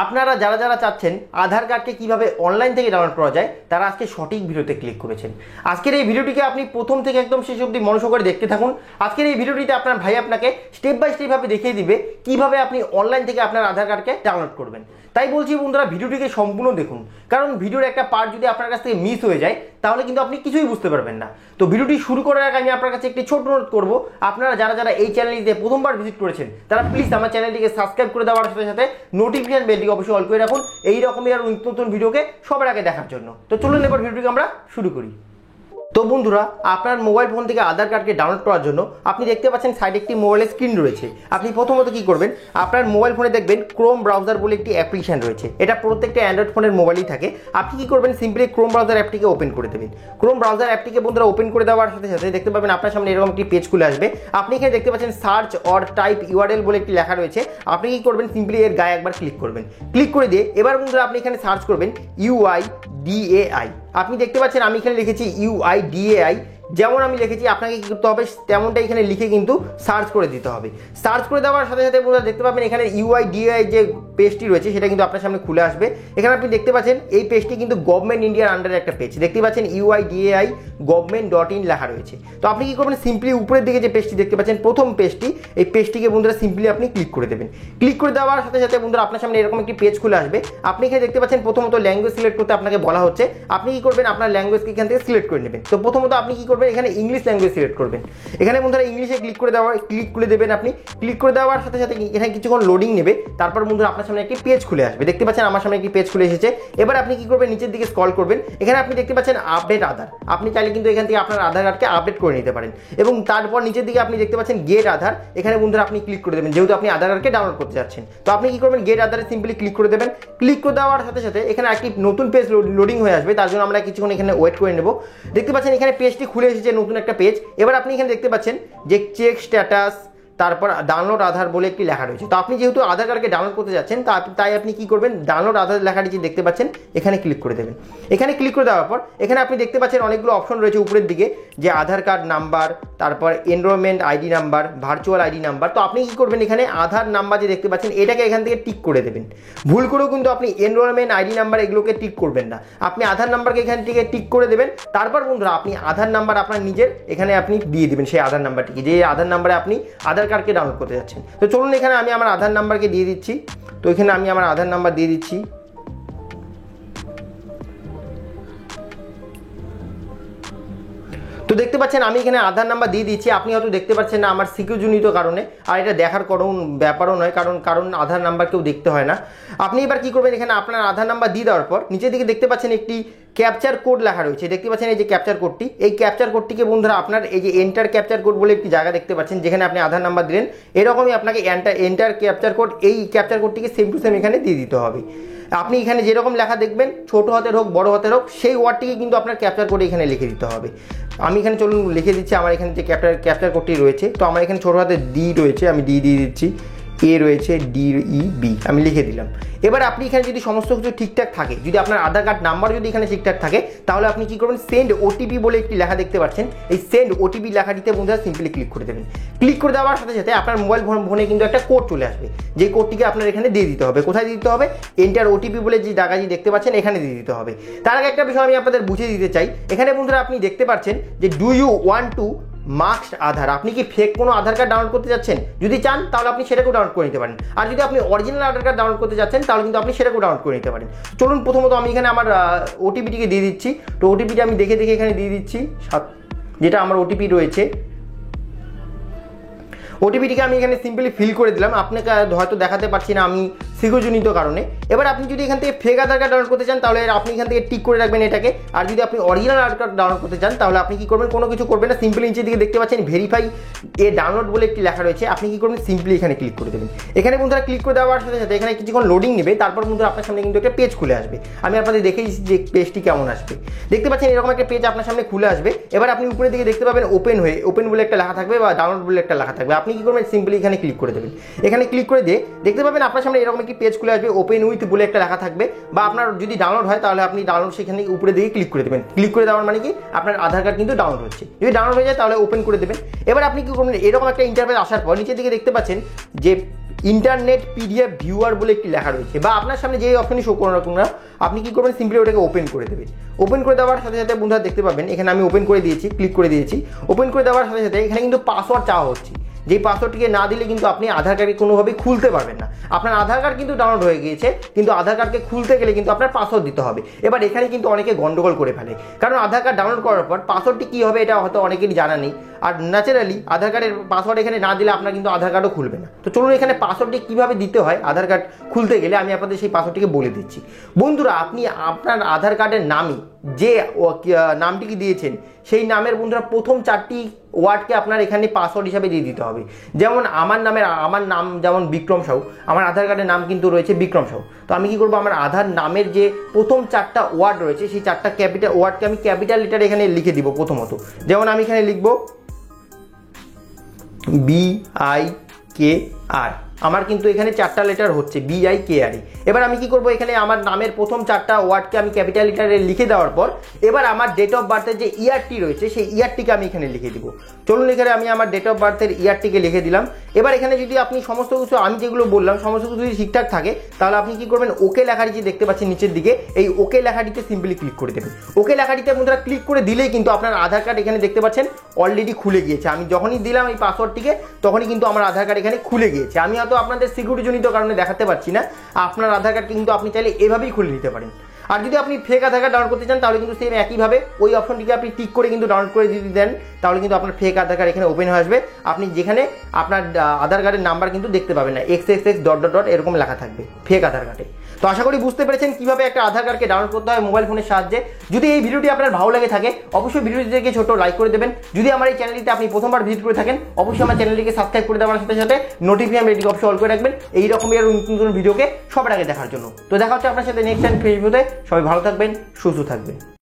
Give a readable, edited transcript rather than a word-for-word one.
আপনারা যারা যারা চাচ্ছেন আধার কার্ডকে কিভাবে অনলাইন থেকে ডাউনলোড করা যায় তারা আজকে সঠিক ভিডিওতে ক্লিক করেছেন। আজকের এই ভিডিওটিকে আপনি প্রথম থেকে একদম শেষ অবধি মনোযোগ করে দেখতে থাকুন। আজকের এই ভিডিওটিতে আপনার ভাই আপনাকে স্টেপ বাই স্টেপ ভাবে দেখিয়ে দিবে কিভাবে আপনি অনলাইন থেকে আপনার আধার কার্ডকে ডাউনলোড করবেন। তাই বলছি বন্ধুরা, ভিডিওটিকে সম্পূর্ণ দেখুন, কারণ ভিডিওর একটা পার্ট যদি আপনার কাছ থেকে মিস হয়ে যায় তাহলে কিন্তু আপনি কিছুই বুঝতে পারবেন না। তো ভিডিওটি শুরু করার আগে আমি আপনার কাছে একটি ছোট অনুরোধ করবো, আপনারা যারা যারা এই চ্যানেলটিতে প্রথমবার ভিজিট করেছেন তারা প্লিজ আমার চ্যানেলটিকে সাবস্ক্রাইব করে দেওয়ার সাথে সাথে নোটিফিকেশন বেলটিকে অবশ্যই অল করে রাখুন এই রকমই আর নিত্য নতুন ভিডিওকে সবার আগে দেখার জন্য। তো চলুন এবার ভিডিওটিকে আমরা শুরু করি। তো বন্ধুরা, আপনার মোবাইল ফোন থেকে আধার কার্ডকে ডাউনলোড করার জন্য আপনি দেখতে পাচ্ছেন সাইডে একটি মোবাইলের স্ক্রিন রয়েছে। আপনি প্রথমত কি করবেন, আপনার মোবাইল ফোনে দেখবেন ক্রোম ব্রাউজার বলে একটি অ্যাপ্লিকেশন রয়েছে। এটা প্রত্যেকটা অ্যান্ড্রয়েড ফোনের মোবাইলেই থাকে। আপনি কি করবেন, সিম্পলি ক্রোম ব্রাউজার অ্যাপটিকে ওপেন করে দেবেন। ক্রোম ব্রাউজার অ্যাপটিকে বন্ধুরা ওপেন করে দেওয়ার সাথে সাথে দেখতে পাবেন আপনার সামনে এরকম একটি পেজ খুলে আসবে। আপনি এখানে দেখতে পাচ্ছেন সার্চ অর টাইপ ইউআরএল বলে একটি লেখা রয়েছে। আপনি কি করবেন, সিম্পলি এর গায়ে একবার ক্লিক করবেন। ক্লিক করে দিয়ে এবার বন্ধুরা আপনি এখানে সার্চ করবেন UIDAI। আপনি দেখতে পাচ্ছেন আমি এখানে লিখেছি UIDAI। যেমন আমি লিখেছি আপনাকে কি করতে হবে তেমনটা এখানে লিখে কিন্তু সার্চ করে দিতে হবে। সার্চ করে দেওয়ার সাথে সাথে বন্ধুরা দেখতে পাবেন এখানে UIDAI যে পেজটি রয়েছে সেটা কিন্তু আপনার সামনে খুলে আসবে। এখানে আপনি দেখতে পাচ্ছেন এই পেজটি কিন্তু গভর্নমেন্ট ইন্ডিয়ার আন্ডারে একটা পেজ। দেখতে পাচ্ছেন UIDAI government.in লেখা রয়েছে। তো আপনি কি করবেন, সিম্পলি উপরের দিকে যে পেজটি দেখতে পাচ্ছেন প্রথম পেজটি, এই পেজটিকে বন্ধুরা সিম্পলি আপনি ক্লিক করে দেবেন। ক্লিক করে দেওয়ার সাথে সাথে বন্ধুরা আপনার সামনে এরকম একটি পেজ খুলে আসবে। আপনি এখানে দেখতে পাচ্ছেন প্রথমত ল্যাঙ্গুয়েজ সিলেক্ট করতে আপনাকে বলা হচ্ছে। আপনি কি করবেন, আপনার ল্যাঙ্গুয়েজকে এখান থেকে সিলেক্ট করে নেবেন। তো প্রথমত আপনি কি করবেন, এখানে ইংলিশ ল্যাঙ্গুয়েজ সিলেক্ট করবেন। এখানে বন্ধুরা ইংলিশে ক্লিক করে দেবেন। আপনি ক্লিক করে দেওয়ার সাথে সাথে এখানে কিছুক্ষণ লোডিং নেবে। তারপর বন্ধুরা আপনার সামনে একটি পেজ খুলে আসবে। দেখতে পাচ্ছেন আমার সামনে একটি পেজ খুলে এসেছে। এবার আপনি কি করবেন, নিচের দিকে স্ক্রল করবেন। এখানে আপনি দেখতে পাচ্ছেন আপডেট আধার। আপনি চাইলে কিন্তু এখান থেকে আপনার আধার কার্ডকে আপডেট করে নিতে পারেন। এবং তারপর নিচের দিকে আপনি দেখতে পাচ্ছেন গেট আধার। এখানে বন্ধুরা আপনি ক্লিক করে দেবেন, যেহেতু আপনি আধার কার্ডকে ডাউনলোড করতে যাচ্ছেন। তো আপনি কি করবেন, গেট আধারে সিম্পলি ক্লিক করে দেবেন। ক্লিক করে দেওয়ার সাথে সাথে এখানে একটি নতুন পেজ লোডিং হয়ে আসবে। তার জন্য আমরা কিছুক্ষণ এখানে ওয়েট করে নেব। দেখতে পাচ্ছেন এখানে পেজটি খুলে এসেছে, নতুন একটা পেজ। এবার আপনি এখানে দেখতে পাচ্ছেন যে চেক স্ট্যাটাস, তারপর ডাউনলোড আধার বলে একটি লেখা রয়েছে। তো আপনি যেহেতু আধার কার্ডকে ডাউনলোড করতে যাচ্ছেন তাই আপনি কি করবেন, ডাউনলোড আধার লেখাটি যে দেখতে পাচ্ছেন এখানে ক্লিক করে দেবেন। এখানে ক্লিক করে দেওয়ার পর এখানে আপনি দেখতে পাচ্ছেন অনেকগুলো অপশন রয়েছে উপরের দিকে, যে আধার কার্ড নাম্বার, তারপর enrolment ID number, virtual ID number. তো আপনি কি করবেন, এখানে আধার নাম্বার যে দেখতে পাচ্ছেন এটাকে এখান থেকে টিক করে দেবেন। ভুল করেও কিন্তু আপনি এনরোলমেন্ট আইডি নাম্বার এগুলোকে টিক করবেন না। আপনি আধার নাম্বারকে এখান থেকে টিক করে দেবেন। তারপর বন্ধুরা আপনি আধার নাম্বার আপনার নিজের এখানে আপনি দিয়ে দেবেন সেই আধার নাম্বারটিকে, যে আধার নাম্বারে আপনি আধার কার্ডকে ডাউনলোড করতে যাচ্ছেন। তো চলুন এখানে আমি আমার আধার নাম্বারকে দিয়ে দিচ্ছি। তো এখানে আমি আমার আধার নাম্বার দিয়ে দিচ্ছি। তো দেখতে পাচ্ছেন আমি এখানে আধার নাম্বার দিয়ে দিচ্ছি। আপনি হয়তো দেখতে পাচ্ছেন না আমার সিকিউরিটিজনিত কারণে, আর এটা দেখার কারণ ব্যাপারও নয়, কারণ আধার নাম্বার কেউ দেখতে হয় না। আপনি এবার কি করবেন, এখানে আপনার আধার নাম্বার দিয়ে দেওয়ার পর নিচের দিকে দেখতে পাচ্ছেন একটি ক্যাপচার কোড লেখা রয়েছে। দেখতে পাচ্ছেন এই যে ক্যাপচার কোডটি, এই ক্যাপচার কোডটিকে বন্ধুরা আপনার এই যে এন্টার ক্যাপচার কোড বলে একটি জায়গা দেখতে পাচ্ছেন, যেখানে আপনি আধার নাম্বার দিলেন এরকমই আপনাকে এন্টার ক্যাপচার কোড, এই ক্যাপচার কোডটিকে সেম টু সেম এখানে দিয়ে দিতে হবে। আপনি এখানে যেরকম লেখা দেখবেন ছোট হাতের হোক বড় হাতের হোক সেই ওয়ার্ডটিকে কিন্তু আপনার ক্যাপচার কোডে এখানে লিখে দিতে হবে। আমি এখানে চলুন লিখে দিচ্ছি। আমার এখানে যে ক্যাপচার কোডটি রয়েছে, তো আমার এখানে ছোট হাতে ডি রয়েছে, আমি ডি দিয়ে দিচ্ছি। এ রয়েছে DEB, আমি লিখে দিলাম। এবার আপনি এখানে যদি সমস্ত কিছু ঠিকঠাক থাকে, যদি আপনার আধার কার্ড নাম্বার যদি এখানে ঠিকঠাক থাকে, তাহলে আপনি কি করবেন, সেন্ড OTP বলে একটি লেখা দেখতে পাচ্ছেন। এই সেন্ড OTP লেখাটিতে বন্ধুরা সিম্পলি ক্লিক করে দেবেন। ক্লিক করে দেওয়ার সাথে সাথে আপনার মোবাইল ফোনে কিন্তু একটা কোড চলে আসবে, যে কোডটিকে আপনার এখানে দিয়ে দিতে হবে। কোথায় দিতে হবে, এন্টার OTP বলে যে জায়গাটি দেখতে পাচ্ছেন এখানে দিয়ে দিতে হবে। তার আগে একটা বিষয় আমি আপনাদের বুঝিয়ে দিতে চাই। এখানে বন্ধুরা আপনি দেখতে পাচ্ছেন যে do you want to mask Aadhaar. আপনি কি ফেক কোনো আধার কার্ড ডাউনলোড করতে যাচ্ছেন? যদি চান তাহলে আপনি সেটাকেও ডাউনলোড করে নিতে পারেন। আর যদি আপনি অরিজিনাল আধার কার্ড ডাউনলোড করতে যাচ্ছেন তাহলে কিন্তু আপনি সেটাকেও ডাউনলোড করে নিতে পারেন। চলুন প্রথমত আমি এখানে আমার OTPটিকে দিয়ে দিচ্ছি। তো OTPটি আমি দেখে এখানে দিয়ে দিচ্ছি, যেটা আমার OTP রয়েছে। OTPটিকে আমি এখানে সিম্পলি ফিল করে দিলাম। আপনাকে হয়তো দেখাতে পারছি না আমি সিকিউরিটিজনিত কারণে। এবার আপনি যদি এখান থেকে ফেক আধার কার্ড ডাউনলোড করতে চান তাহলে আপনি এখান থেকে টিক করে রাখবেন এটাকে। আর যদি আপনি অরিজিনাল আধার কার্ড ডাউনলোড করতে চান তাহলে আপনি কি করবেন, কোনো কিছু করবেন না, সিম্পলি নিচের দিকে দেখতে পাচ্ছেন ভেরিফাই ডাউনলোড বলে একটি লেখা রয়েছে। আপনি কি করবেন, সিম্পলি এখানে ক্লিক করে দেবেন। এখানে বন্ধুরা ক্লিক করে দেওয়ার সাথে সাথে এখানে কিছুক্ষণ লোডিং নেবে। তারপর বন্ধুরা আপনার সামনে কিন্তু একটা পেজ খুলে আসবে। আমি আপনাদের দেখে দিচ্ছি যে পেজটি কেমন আসবে। দেখতে পাচ্ছেন এরকম একটা পেজ আপনার সামনে খুলে আসবে। এবার আপনি উপরের দিকে দেখতে পাবেন ওপেন বলে একটা লেখা থাকবে বা ডাউনলোড বলে একটা লেখা থাকবে। আপনি কি করবেন, সিম্পলি এখানে ক্লিক করে দেবেন। এখানে ক্লিক করে দিয়ে দেখতে পাবেন আপনার সামনে এরকম একটি পেজ খুলে আসবে, ওপেন উইথ বলে একটা লেখা থাকবে। বা আপনার যদি ডাউনলোড হয় তাহলে আপনি ডাউনলোড সেখানে উপরে দিকে ক্লিক করে দেবেন। ক্লিক করে দেওয়ার মানে কি, আপনার আধার কার্ড কিন্তু ডাউনলোড হচ্ছে। যদি ডাউনলোড হয়ে যায় তাহলে ওপেন করে দেবেন। এবার আপনি কি করবেন, এরকম একটা ইন্টারফেস আসার পর নিচের দিকে দেখতে পাচ্ছেন যে ইন্টারনেট পিডিএফ ভিউয়ার বলে একটি লেখা রয়েছে, বা আপনার সামনে যে অপশনই শো করুন না আপনি কি করবেন, সিম্পলি ওটাকে ওপেন করে দেবেন। ওপেন করে দেওয়ার সাথে সাথে বন্ধুরা দেখতে পাবেন এখানে আমি ওপেন করে দিয়েছি, ক্লিক করে দিয়েছি। ওপেন করে দেওয়ার সাথে সাথে এখানে কিন্তু পাসওয়ার্ড চাওয়া হচ্ছে, যেই পাসওয়ার্ডটিকে না দিলে কিন্তু আপনি আধার কার্ডকে কোনোভাবেই খুলতে পারবেন না। আপনার আধার কার্ড কিন্তু ডাউনলোড হয়ে গিয়েছে, কিন্তু আধার কার্ডকে খুলতে গেলে কিন্তু আপনার পাসওয়ার্ড দিতে হবে। এবার এখানে কিন্তু অনেকে গন্ডগোল করে ফেলে, কারণ আধার কার্ড ডাউনলোড করার পর পাসওয়ার্ডটি কী হবে এটা হয়তো অনেকেরই জানা নেই। আর ন্যাচারালি আধার কার্ডের পাসওয়ার্ড এখানে না দিলে আপনার কিন্তু আধার কার্ডও খুলবে না। তো চলুন এখানে পাসওয়ার্ডটি কীভাবে দিতে হয় আধার কার্ড খুলতে গেলে আমি আপনাদের সেই পাসওয়ার্ডটিকে বলে দিচ্ছি। বন্ধুরা, আপনি আপনার আধার কার্ডের নামই যে নামটিকে দিয়েছেন সেই নামের বন্ধুরা প্রথম 4টি ওয়ার্ডকে আপনার এখানে পাসওয়ার্ড হিসাবে দিয়ে দিতে হবে। যেমন আমার নাম যেমন বিক্রম সাউ, আমার আধার কার্ডের নাম কিন্তু রয়েছে বিক্রম সাউ। তো আমি কি করবো, আমার আধার নামের যে প্রথম 4টা ওয়ার্ড রয়েছে সেই 4টা ক্যাপিটাল ওয়ার্ডকে আমি ক্যাপিটাল লেটার এখানে লিখে দিব প্রথমত। যেমন আমি এখানে লিখবো BIKR, আমার কিন্তু এখানে 4টা লেটার হচ্ছে BIKR। এবার আমি কি করব, এখানে আমার নামের প্রথম 4টা ওয়ার্ডকে আমি ক্যাপিটাল লেটারে লিখে দেওয়ার পর এবার আমার ডেট অফ বার্থের যে ইয়ারটি রয়েছে সেই ইয়ারটিকে আমি এখানে লিখে দিব। চলুন এখানে আমি আমার ডেট অফ বার্থের ইয়ারটিকে লিখে দিলাম। এবার এখানে যদি আপনি সমস্ত কিছু আমি যেগুলো বললাম সমস্ত কিছু যদি ঠিকঠাক থাকে তাহলে আপনি কি করবেন, ওকে লেখাটি যে দেখতে পাচ্ছেন নিচের দিকে এই ওকে লেখাটিতে সিম্পলি ক্লিক করে দেবেন। ওকে লেখাটিতে বন্ধুরা ক্লিক করে দিলেই কিন্তু আপনার আধার কার্ড এখানে দেখতে পাচ্ছেন অলরেডি খুলে গিয়েছে। আমি যখনই দিলাম এই পাসওয়ার্ডটিকে তখনই কিন্তু আমার আধার কার্ড এখানে খুলে গিয়েছে। আমি হয়তো আপনাদের সিকিউরিটি জনিত কারণে দেখাতে পারছি না, আপনার আধার কার্ড কিন্তু আপনি চাইলে এভাবেই খুলে নিতে পারেন। আর যদি আপনি ফেক আধার কার্ড ডাউনলোড করতে চান তাহলে কিন্তু সেম একইভাবে ওই অপশনটিকে আপনি টিক করে কিন্তু ডাউনলোড করে যদি দেন তাহলে কিন্তু আপনার ফেক আধার কার্ড এখানে ওপেন হয়ে আসবে। আপনি যেখানে আপনার আধার কার্ডের নাম্বার কিন্তু দেখতে পাবেন না, XXX ... এরকম লেখা থাকবে ফেক আধার কার্ডে। তো আশা করি বুঝতে পেরেছেন কিভাবে একটা আধার কার্ডকে ডাউনলোড করতে হয় মোবাইল ফোনের সাহায্যে। যদি এই ভিডিওটি আপনার ভালো লাগে থাকে অবশ্যই ভিডিওটিকে ছোট লাইক করে দেবেন। যদি আমার এই চ্যানেলটিতে আপনি প্রথমবার ভিজিট করে থাকেন অবশ্যই আমার চ্যানেলটিকে সাবস্ক্রাইব করে দেওয়ার সাথে সাথে নোটিফিকেশন বেলটিকে অবশ্যই অল করে রাখবেন এই রকমই আরো নতুন নতুন ভিডিওকে সবার আগে দেখার জন্য। তো দেখা হচ্ছে আপনার সাথে নেক্সট টাইম ভিডিওতে। সবাই ভালো থাকবেন, সুস্থ থাকবেন।